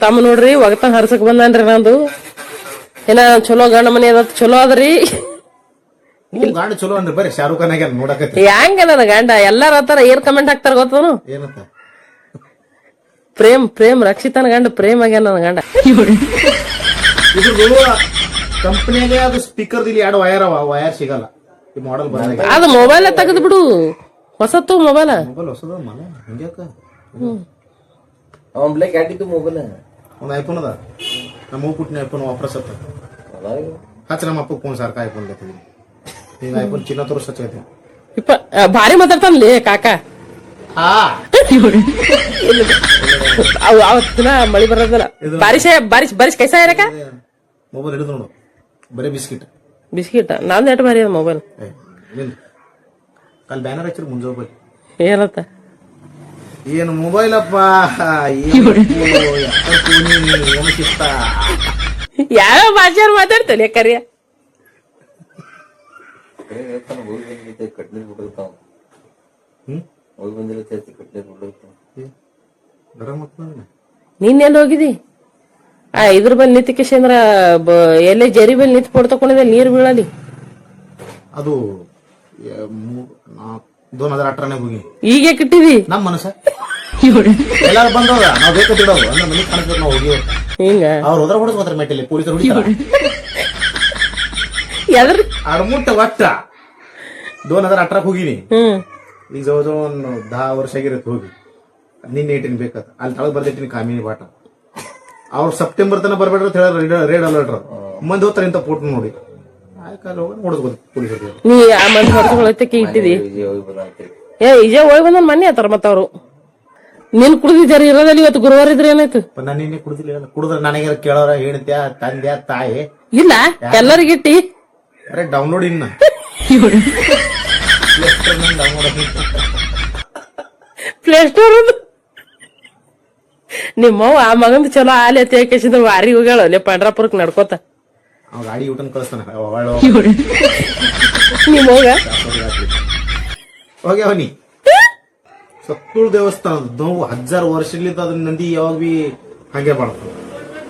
ತಮ್ಮ ನೋಡ್ರಿ ಒಗತಂಗ ಹರ್ಸಕ್ ಬಂದನ್ರಿ ನಂದು ಏನ ಚಲೋ ಗಂಡ ಮನಿ ಅದ ಚಲೋ ಅದ್ರಿ ಗಾಂಡ ಚಲೋ ಅನ್ರಿ ಬರ್ರಿ ಶಾರುಖ್ ಖಾನ್ ಆಗ್ಯಾರ ನೋಡಕತ್ತಿ ಹೆಂಗ ನನ್ನ ಗಂಡ ಎಲ್ಲಾರ ಆತರ ಏರ್ ಕಮೆಂಟ್ ಹಾಕ್ತಾರ ಗೊತ್ತನು ಏನಂತ ಪ್ರೇಮ್ ರಕ್ಷಿತನ ಗಂಡ ಪ್ರೇಮ್ ಆಗ್ಯಾನ ನನ್ನ ಗಂಡ ಇದ್ರ ಕಂಪನಿಯಾಗೆ ಅದು ಸ್ಪೀಕರ್ ಇಲ್ಲಿ ಎರಡು ವಯರ್ ಸಿಗಲ್ಲ ಈ ಮಾಡೆಲ್ ಬಂದಾಗ ಅದು ಮೊಬೈಲ್ ತೆಗೆದು ಬಿಡು ಹೊಸತ್ತು ಮೊಬೈಲ್ ಹೊಸದ ಮನ ಹಿಂಗ್ಯಾಕ ಅವನ್ ಬ್ಲಾಕ್ ಯಾಟಿತ್ತು ಮೊಬೈಲ್ ಒಂದು ಐಫೋನ್ ಅದ ನಮ್ಮ ಪುಟ್ಟಿನ ಐಫೋನ್ ವಾಪಸ್ ಹತ್ತ ಹಚ್ಚ ನಮ್ಮ ಅಪ್ಪ ಫೋನ್ ಸಾರ್ಕ ಐಫೋನ್ ಬೇಕು ಹಿಂಗ ಐಫೋನ್ ಚಿನ್ನ ತೋರಿಸ್ ಹಚ್ಚೈತಿ ಭಾರಿ ಮಾತಾಡ್ತಾನಲ್ಲಿ ಕಾಕ ಅವತ್ತಿನ ಮಳಿ ಬರೋದಲ್ಲ ಬಾರಿಶ್ ಕೈಸ ಇರಕ ಮೊಬೈಲ್ ಹಿಡಿದು ನೋಡು ಬರೀ ಬಿಸ್ಕಿಟ್ ನಂದ್ ಎಟ್ ಭಾರಿ ಅದ ಮೊಬೈಲ್ ಅಲ್ಲಿ ಬ್ಯಾನರ್ ಹಚ್ಚಿರ್ ಮುಂಜಾನೆ ಏನತ್ತ ಏನು ಮೊಬೈಲ್ ಅಪ್ಪ ಯಾವ ಭಾಷೆ ಮಾತಾಡ್ತಾನೆ ಕರಿಯ ಕಟ್ಲಿ ಬಿಟ್ಟಿರ್ತಾವ ಹೋಗಿ ಬಂದಿರುತ್ತೆ ಕಟ್ಲಿ ಬಿಟ್ಟಿರ್ತಾವ ನೀನ್ ಹೋಗಿದಿ ಇದ್ರ ಬಲ್ಲಿ ನಿಂತಿಕೇಶಂದ್ರ ಎಲ್ಲೇ ಜರಿ ಬಲ್ಲಿ ನಿಂತು ಫೋಟೋ ತಕೊಂಡಿದ್ದೆ ನೀರ್ ಬೀಳಲಿ ಅದು 2018 ಹೋಗಿ ಈಗ ಕಿಟ್ಟಿದಿ ನಮ್ ಮನಸ್ಸ ಎಲ್ಲಾರು ಬಂದವ ನಾವ್ ಬೇಕಿಡೋದು ಅಂದ್ರೆ ಮನಿ ಕಾಣಿಸ್ಬೇಕು ನಾವು ಹೋಗಿ ಹಿಂಗ ಅವ್ರು ಹೋದ್ರ ಹೊಡೆದ್ ಮೆಟ್ಟಲ್ಲಿ ಪೊಲೀಸರು ಹೊಡಿತಾರ ಅಡ್ಮುಟ್ಟ ಒಟ್ಟ 2018 ಹೋಗಿನಿ ಈಗ ಜವಳ ಒಂದು 10 ವರ್ಷ ಆಗಿರತ್ತೆ ಹೋಗಿ ನಿನ್ನೆ ಇಟ್ಟಿನ ಬೇಕತ್ ಅಲ್ಲಿ ತಳಗ್ ಬರ್ದಿಟ್ಟಿನಿ ಕಾಮಿನಿ ಬಾಟ ಅವ್ರು ಸೆಪ್ಟೆಂಬರ್ ತನ ಬರ್ಬೇಡ್ರ ರೇಡ್ ಅಲರ್ಟ್ ಮಂದಿ ಹೋಗ್ತಾರೆ ಇಂತ ಫೋಟೋ ನೋಡಿ ಹೊಡೆದ್ ಪೊಲೀಸರು ನೀ ಆ ಮಂದಿ ಹೊರತಕ್ಕೆ ಇಟ್ಟಿದಿ ಇಜೆ ಹೋಗಿ ಬಂದ ಮನೆ ಆತಾರ ಮತ್ತ ಅವ್ರು ನೀನ್ ಕುಡ್ದಿದ್ದಾರ ಇರೋದಲ್ಲಿ ಇವತ್ತು ಗುರುವಾರ ಇದ್ರೆ ಏನಾಯ್ತು ನಾನು ನಿನ್ನೆ ಕುಡ್ದಿಲ್ಲ ಕುಡಿದ್ರೆ ನನಗೆ ಕೇಳೋರ ಹೇಳ್ತ್ಯಾ ತಂದ್ಯಾ ತಾಯಿ ಇಲ್ಲ ಎಲ್ಲರಿಗಿಟ್ಟಿ ಅರೆ ಡೌನ್ಲೋಡ್ ಇನ್ನ ಪ್ಲೇ ಸ್ಟೋರ್ ನಿಮ್ಮವ್ ಆ ಮಗಂದು ಚಲೋ ಆಲಿ ಅಂತ ಹೇಳ್ಕೇಸಿದ ವಾರಿ ಹೋಗ್ಯಾಳ ಅಲ್ಲೇ ಪಂಡ್ರಾಪುರಕ್ ನಡ್ಕೋತ ಅವ ಗಾಡಿ ಊಟನ್ ಕಳಿಸ್ತಾನ ನಿಮ್ ಹೋಗ ಹೋಗ್ಯಾವನಿ ಸತ್ತೂಳ್ ದೇವಸ್ಥಾನ ನೋವು 1000 ವರ್ಷಲಿಂದ ಅದ್ರ ನದಿ ಯಾವಾಗ ಬಿ ಹಂಗೆ ಮಾಡ್ತಾವ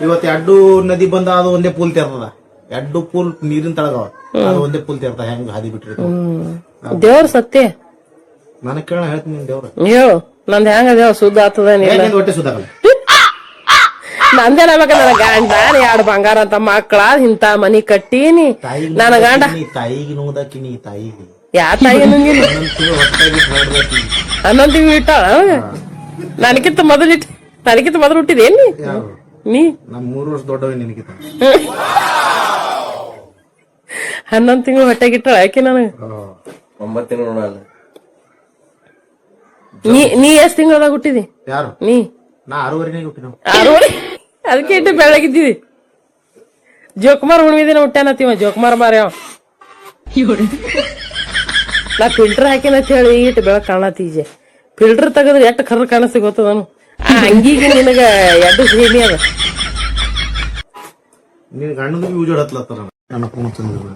ಇವತ್ತು 2 ನದಿ ಬಂದ ಅದು ಒಂದೇ ಪೂಲ್ ತೆರ್ತದ 2 ಪೂಲ್ ನೀರಿನ ತಳಗವ ಅದು ಒಂದೇ ಪೂಲ್ ತೆರ್ತ ಹೆಂಗ್ ಹಾದಿ ಬಿಟ್ಟಿರ್ತಾವ ದೇವ್ರ ಸತ್ಯ ನನಗ್ ಕೇಳ ಹೇಳ್ತೀನಿ ದೇವ್ರ ಹೇಳು ನಂದ್ ಹೆಂಗ ದೇವ್ ಸುದ್ದ ಆತದ ಹೊಟ್ಟೆ ಸುಧಾಗಲ್ಲ ನಂದೇ ನಮಗ ನನ್ನ ಗಂಡ 2 ಬಂಗಾರ ಅಂತ ಮಕ್ಕಳ ಇಂತ ಮನಿ ಕಟ್ಟೀನಿ ನನ್ನ ಗಂಡ ತಾಯಿಗೆ ನೋದಾಕಿನಿ ತಾಯಿಗೆ ಯಾ ತಾಯಿ ನಂಗಿಲ್ಲ 11 ತಿಂಗಳು ಇಟ್ಟಾಳ ನನಗಿಂತ ಮೊದಲು ಹುಟ್ಟಿದೇನಿ ನೀ ನಮ್ 3 ವರ್ಷ ದೊಡ್ಡವ ನಿನಗಿತ 11 ತಿಂಗಳು ಹೊಟ್ಟೆಗಿಟ್ಟಾಳ ಯಾಕೆ ನನಗ 9 ತಿಂಗಳು ನೀ ಎಷ್ಟ್ ತಿಂಗಳದಾಗ ಹುಟ್ಟಿದಿ ಯಾರು ನೀ ನಾ 6 ಹುಟ್ಟಿನ 6 ಅದಕ್ಕೆ ಇಟ್ಟು ಬೆಳಗಿದ್ದೀವಿ ಜೋಕುಮಾರ್ ಹುಣ್ಣಿಮೆ ದಿನ ಹುಟ್ಟ್ಯಾನತ್ತೀವ ಜೋಕುಮಾರ್ ಮಾರ್ಯಾವ ನಾ ಫಿಲ್ಟರ್ ಹಾಕಿನ ಹೇಳಿ ಇಟ್ಟು ಬೆಳಕ್ ಕಾಣತೀಜೆ ಫಿಲ್ಟರ್ ತೆಗದ್ರೆ ಎಷ್ಟು ಕರ್ರ ಕಾಣಿಸ್ತಿ ಗೊತ್ತದನು ಆ ಅಂಗಿಗೆ ನಿನಗ 2 ಸೇಮಿ ಅದ ನಿನ್ ಗಂಡನ ಯೂಸ್ ಹತ್ಲತ್ತಾರ ನನ್ನ ಫೋನ್ ತಂದಿದ್ರು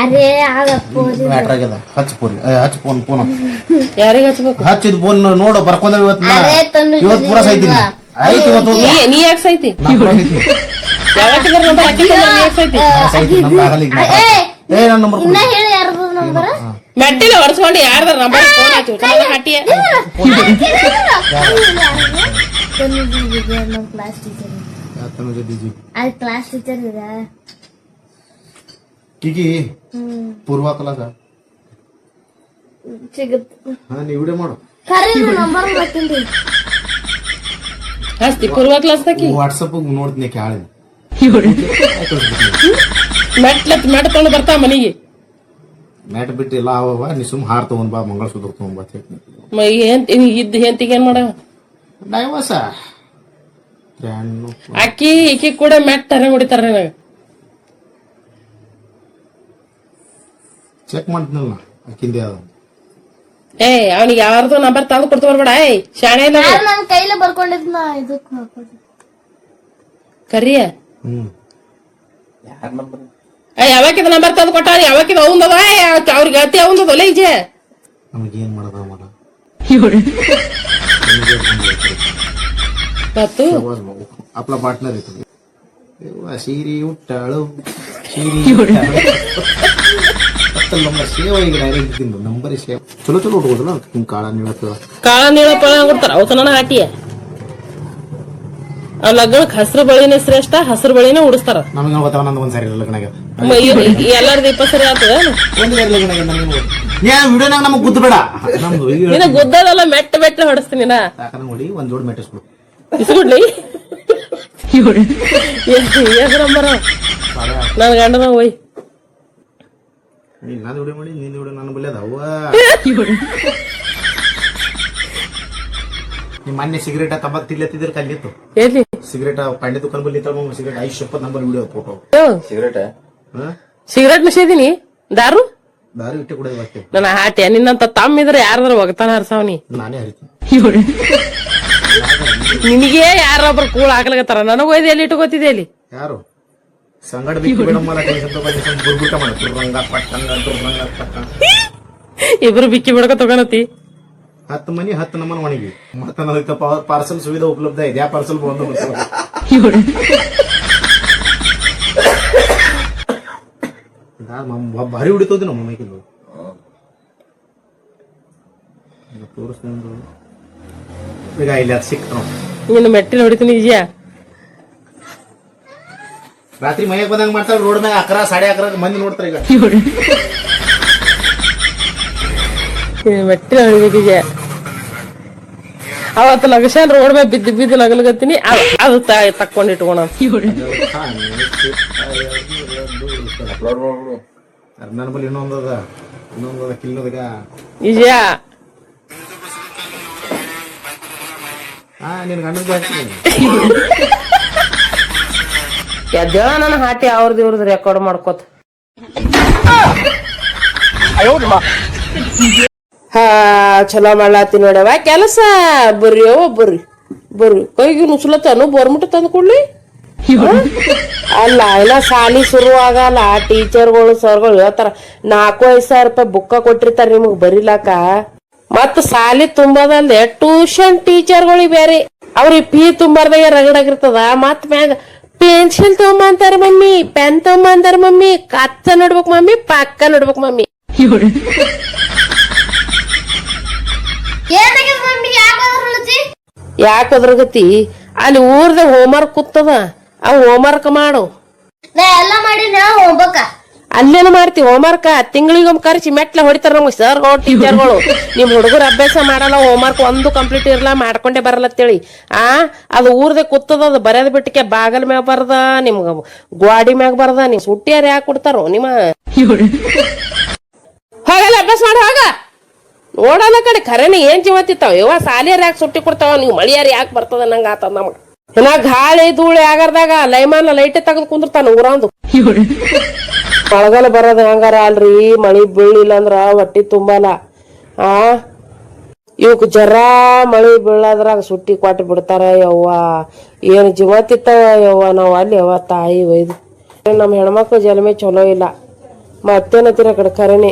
ಅರೆ ಆಗಪ್ಪ ಮ್ಯಾಟ್ರ್ ಆಗ್ಯದ ಹಚ್ ಫೋನ್ ಯಾರಿಗೆ ಹಚ್ಬೇಕು ಹಚ್ಚಿದ್ ಫೋನ್ ನೋಡು ಬರ್ಕೊಂಡ ಇವತ್ತು ಪೂರ ಸೈತೀನಿ ಆಯ್ತು ಇವತ್ತು ನೀ ಯಾಕೆ ಸೈತಿ ಯಾವತ್ತಿಗೆ ನಂಬರ್ ಹಾಕಿಲ್ಲ ನೀ ಯಾಕೆ ಸೈತಿ ಏ ನನ್ನ ನಂಬರ್ ಇನ್ನ ಹೇಳಿ ಯಾರದು ನಂಬರ್ ಮೆಟ್ಟಿಲ ಹೊಡ್ಸ್ಕೊಂಡು ಯಾರ್ದಾರ ನಂಬರ್ ಫೋನ್ ಆಯ್ತು ಹಾಟಿಯ ನಮ್ಮ ಕ್ಲಾಸ್ ಟೀಚರ್ ಅದು ಕ್ಲಾಸ್ ಟೀಚರ್ ಇದೆ ಕಿಗಿ ಪೂರ್ವ ಕಲಾಸ ಸಿಗುತ್ತೆ ಹಾ ನೀ ವಿಡಿಯೋ ಮಾಡು ಖರೆ ನಂಬರ್ ಗೊತ್ತಿಲ್ಲ ಹಸ್ತಿ ಪೂರ್ವ ಕ್ಲಾಸ್ ತಕಿ ವಾಟ್ಸಪ್ ನೋಡ್ತೀನಿ ಕೇಳಿ ಮೆಟ್ ತಗೊಂಡು ಬರ್ತಾ ಮನಿಗೆ ಮ್ಯಾಟ್ ಬಿಟ್ಟು ಎಲ್ಲ ಅವ ನೀ ಸುಮ್ ಹಾರ್ ತಗೊಂಡ್ ಬಾ ಮಂಗಳಸೂತ್ರ ತಗೊಂಡ್ ಬಾ ಇದ್ದ ಹೆಂತಿಗೆ ಏನ್ ಮಾಡವ ಡೈವರ್ಸ ಅಕ್ಕಿ ಕೂಡ ಮೆಟ್ ತರ ಹೊಡಿತಾರ ನನಗ ಚೆಕ್ ಮಾಡ್ತೀನಲ್ಲ ಅಕ್ಕಿಂದೆ ಅದ ಅವನಿಗೆ ಯಾರ್ದು ನಂಬರ್ ತಂದು ಕೊಡ್ತು ಬರ್ಬೇಡ ಶಾಣೆ ಇಲ್ಲ ನನ್ನ ಕೈಲೇ ಬರ್ಕೊಂಡಿದ್ನ ಇದಕ್ ಕರಿಯ ಯಾರ ನಂಬರ್ ಯಾವಕ್ಕಿದ ನಂಬರ್ ತಂದು ಕೊಟ್ಟ ಯಾವಕ್ಕಿದ ಅವಂದದ ಅವ್ರಿಗೆ ಅತಿ ಅವಂದದಲ್ಲ ಈಜೆ ನಮಗೇನ್ ಮಾಡದ ಮತ್ತು आवाज भाऊ आपला पार्टनर आहे तो. तेव्हा शिरी उट्टाळू शिरी उट्टाळू. आता नंबर सेव आहे डायरेक्ट तिथून नंबर सेव चलो चलो उठवतो ना तुम्ही काळा निळा तेव्हा ಕಾಳ ನೀಳ ಪಳ ಕೊಡ್ತಾರ ಅವತ್ತು ನನ್ನ ಹಾಟಿಯ ಆ ಲಗ್ನಕ್ಕೆ ಹಸಿರು ಬಳಿನೇ ಶ್ರೇಷ್ಠ ಹಸಿರು ಬಳಿನೇ ಉಡಿಸ್ತಾರ ನಮಗೆ ಗೊತ್ತಾವ ನಂದು ಒಂದ್ ಸಾರಿ ಲಗ್ನ ಆಗ್ಯದ ಎಲ್ಲಾರ್ದು 20 ಸರಿ ಆಗ್ತದ ಒಂದ್ ಸಾರಿ ಲಗ್ನ ಆಗ್ಯದ ನನಗೆ ಏನ್ ವಿಡಿಯೋನಾಗ ನಮಗ್ ಗುದ್ದು ಬೇಡ ನಮ್ದು ಈಗ ನಿನ್ನ ಗುದ್ದದಲ್ಲ ಮೆಟ್ಟ ಹೊಡಿಸ್ತೀನಿ ನಾ ಯಾಕಂದ್ರೆ ನೋಡಿ ಒಂದ್ ಜೋಡಿ ಮೆಟ್ಟಿಸ್ಬಿಡು ಇಸ್ಕೊಡ್ಲಿ ಎಸ್ ನಂಬರ ನನ್ ಗಂಡನ ಹೋಯ್ ನೀನ್ ನಾನು ವಿಡಿಯೋ ಮಾಡಿ ನೀನ್ ವಿಡಿಯೋ ನಾನು ಬಲ್ಲೆ ಅದಾವ ನಿಮ್ ಮೊನ್ನೆ ಸಿಗರೇಟ್ ತಂಬಾಕ್ ತಿಲ್ಲತ್ತಿದ್ರೆ ಕಲ್ಲಿತ್ತು ಎಲ್ಲಿ ಸಿಗರೇಟ್ ಪಾಂಡೆ ದುಕಾನ್ ಬಲ್ಲಿ cigarette 50 number video photo cigarette cigarette ನಿಷೇಧಿನಿ ದಾರು ದಾರಿ ಇಟ್ಟೆ ಕೂಡ ಇವತ್ತೆ ನನ್ನ ಹಾಟ್ಯ ನಿನ್ನಂತ ತಮ್ಮ ಇದ್ರೆ ಯಾರಾದ್ರೂ ಒಗತಾನ ಹರ್ಸಾವನಿ ನಾನೇ ಹರಿತೀನಿ ನಿನಗೆ ಯಾರೊಬ್ರು ಕೂಳ ಹಾಕ್ಲಾಗತ್ತಾರ ನನಗ್ ಒಯ್ದು ಎಲ್ಲಿ ಇಟ್ಕೋತಿದ್ದೆ ಅಲ್ಲಿ ಯಾರು ಸಂಗಡ ಬಿಟ್ಟು ಬಿಡಮ್ಮಲ್ಲ ಟೆನ್ಷನ್ ತಗೊಂಡು ಬುರ್ಬುಟ ಮಾಡ ದುರ್ರಂಗ ಪಟ್ಟಂಗ ದುರ್ರಂಗ ಪಟ್ಟ ಇಬ್ರು ಬಿಕ್ಕಿ ಬಿಡಕ ತಗೊಳತಿ 10 ಮನಿ 10 ನಮ್ಮನ ಒಣಗಿ ಮತ್ತೆ ಅದಕ್ಕೆ ಪಾರ್ಸಲ್ ಸುವಿಧಾ ಉಪಲಬ್ಧ ಇದೆ ಆ ಪಾರ್ಸಲ್ ಬಂದು ಭಾರಿ ಹೊಡಿತೋದಿ ನಮ್ಮ ಮೈಕಲ್ ತೋರಿಸ್ಕೊಂಡು ಈಗ ಇಲ್ಲಿ ಅದು ಸಿಕ್ತ ನಿನ್ನ ಮೆಟ್ಟಿನ ಹೊಡಿತೀನಿ ಈಜಿಯ ರಾತ್ರಿ ಮನೆಗೆ ಬಂದಂಗ ಮಾಡ್ತಾರ ರೋಡ್ ಮ್ಯಾಗ 11 11:30 ಮಂದಿ ನೋಡ್ತಾರೆ ಈಗ ಮೆಟ್ಟಿನ ಹೊಡಿಬೇಕೀಗ ಅವತ್ತು ಲಗಶಾನ್ ರೋಡ್ ಮೇಲೆ ಬಿದ್ದು ನಗಲ್ಗತ್ತೀನಿ ಅದು ತಕ್ಕೊಂಡು ಇಟ್ಕೋಣ ಅಪ್ಲೋಡ್ ಮಾಡ್ಬಿಡು. ನನ್ನ ಬಳಿ ಇನ್ನೊಂದದ ಕಿಲ್ಲೋದಾಗ ಈಜಿಯ ನಿನ್ ಗಂಡದ ಹಾಕ್ತೀನಿ ಎದ್ದೇಳ ನನ್ನ ಹಾಟಿ ಅವ್ರದ್ದು ಇವ್ರದ್ದು ರೆಕಾರ್ಡ್ ಮಾಡ್ಕೋತ ಹಾ ಚಲೋ ಮಾಡ್ಲಾತಿ ನೋಡವ ಕೆಲಸ ಬರ್ರಿ ಕೈಗೆ ನುಸ್ಲತ್ತಾನು ಬೋರ್ಮಿಟ ತಂದು ಕೊಡ್ಲಿ ಅಲ್ಲ ಇಲ್ಲ ಸಾಲಿ ಶುರು ಆಗಲ್ಲ ಟೀಚರ್ಗಳು ಸರ್ಗಳು ಹೇಳ್ತಾರ 4,000 ರೂಪಾಯಿ ಬುಕ್ಕ ಕೊಟ್ಟಿರ್ತಾರ ನಿಮಗ್ ಬರಿಲಾಕ ಮತ್ ಸಾಲಿ ತುಂಬದಲ್ದೆ ಟ್ಯೂಷನ್ ಟೀಚರ್ಗಳಿಗೆ ಬೇರೆ ಅವ್ರಿಗೆ ಫೀ ತುಂಬಾರ್ದಾಗ ರಗಡಾಗಿರ್ತದ ಮತ್ ಮ್ಯಾಗ ಪೆನ್ಸಿಲ್ ತಗೊಂಬಂತಾರ ಮಮ್ಮಿ ಪೆನ್ ತಗೊಂಬಂತಾರ ಮಮ್ಮಿ ಕತ್ತ ನೋಡ್ಬೇಕು ಮಮ್ಮಿ ಪಕ್ಕ ನೋಡ್ಬೇಕು ಮಮ್ಮಿ ಯಾಕ ಅದ್ರಗತಿ ಅಲ್ಲಿ ಊರ್ದಾಗ ಹೋಮ್ವರ್ಕ್ ಕೂತದ ಅವ್ ಹೋಮ್ವರ್ಕ್ ಮಾಡು ಅಲ್ಲೇನು ಮಾಡ್ತೀವಿ ಹೋಮ್ವರ್ಕ್ ತಿಂಗಳಿಗೊಮ್ಮೆ ಕರ್ಸಿ ಮೆಟ್ಲ ಹೊಡಿತಾರ ನಮ್ಗೆ ಸರ್ಗಳು ಟೀಚರ್ಗಳು ನಿಮ್ ಹುಡುಗರು ಅಭ್ಯಾಸ ಮಾಡಲ್ಲ ಹೋಮ್ವರ್ಕ್ ಒಂದು ಕಂಪ್ಲೀಟ್ ಇರಲ್ಲ ಮಾಡ್ಕೊಂಡೇ ಬರಲ್ಲ ಅಂತೇಳಿ ಅದು ಊರ್ದಾಗ ಕೂತದ ಅದು ಬರೆದ್ ಬಿಟ್ಟಕ್ಕೆ ಬಾಗಲ್ ಮ್ಯಾಗ ಬರ್ದ ನಿಮ್ಗ ಗ್ವಾಡಿ ಮ್ಯಾಗ ಬರ್ದ ನಿಮ್ ಸುಟ್ಟಿಯಾರ ಯಾಕೆ ಕೊಡ್ತಾರೋ ನಿಮ್ಮ ಹೋಗಲ್ಲ ಅಭ್ಯಾಸ ಮಾಡಿ ಹೋಗ ನೋಡಲ್ಲ ಕಡೆ ಖರೇನೆ ಏನ್ ಜೀವತ್ತಿತ್ತಾವ ಇವ ಸಾಲಿಯಾರ ಯಾಕೆ ಸುಟ್ಟಿ ಕೊಡ್ತಾವ ನೀವು ಮಳಿಯಾರ ಯಾಕೆ ಬರ್ತದ ನಂಗ ಆತದ ನಮಗ ಇನ್ನ ಗಾಳಿ ಧೂಳಿ ಆಗರ್ದಾಗ ಲೈಮಾನ ಲೈಟ್ ತೆಗೆದು ಕುಂದಿರ್ತಾನ ಊರಂದು ಮಳೆಗಾಲ ಬರೋದ್ ಹಂಗಾರ ಅಲ್ರಿ ಮಳಿ ಬೀಳಿಲ್ಲ ಅಂದ್ರ ಹೊಟ್ಟಿ ತುಂಬಲ್ಲ ಇವಕ್ ಜರ ಮಳಿ ಬೀಳದ್ರಾಗ ಸುಟ್ಟಿ ಕೊಟ್ಟು ಬಿಡ್ತಾರ ಯವ್ವ ಏನ್ ಜೀವತ್ತಿತ್ತಾವ ಯವ್ವ ನಾವ್ ಅಲ್ಲಿ ಯವ್ವ ತಾಯಿ ಒಯ್ದು ನಮ್ ಹೆಣ್ಮಕ್ಳು ಜನ್ಮೆ ಚಲೋ ಇಲ್ಲ ಮತ್ತೇನತ್ತೀರ ಕಡೆ ಖರೇನೆ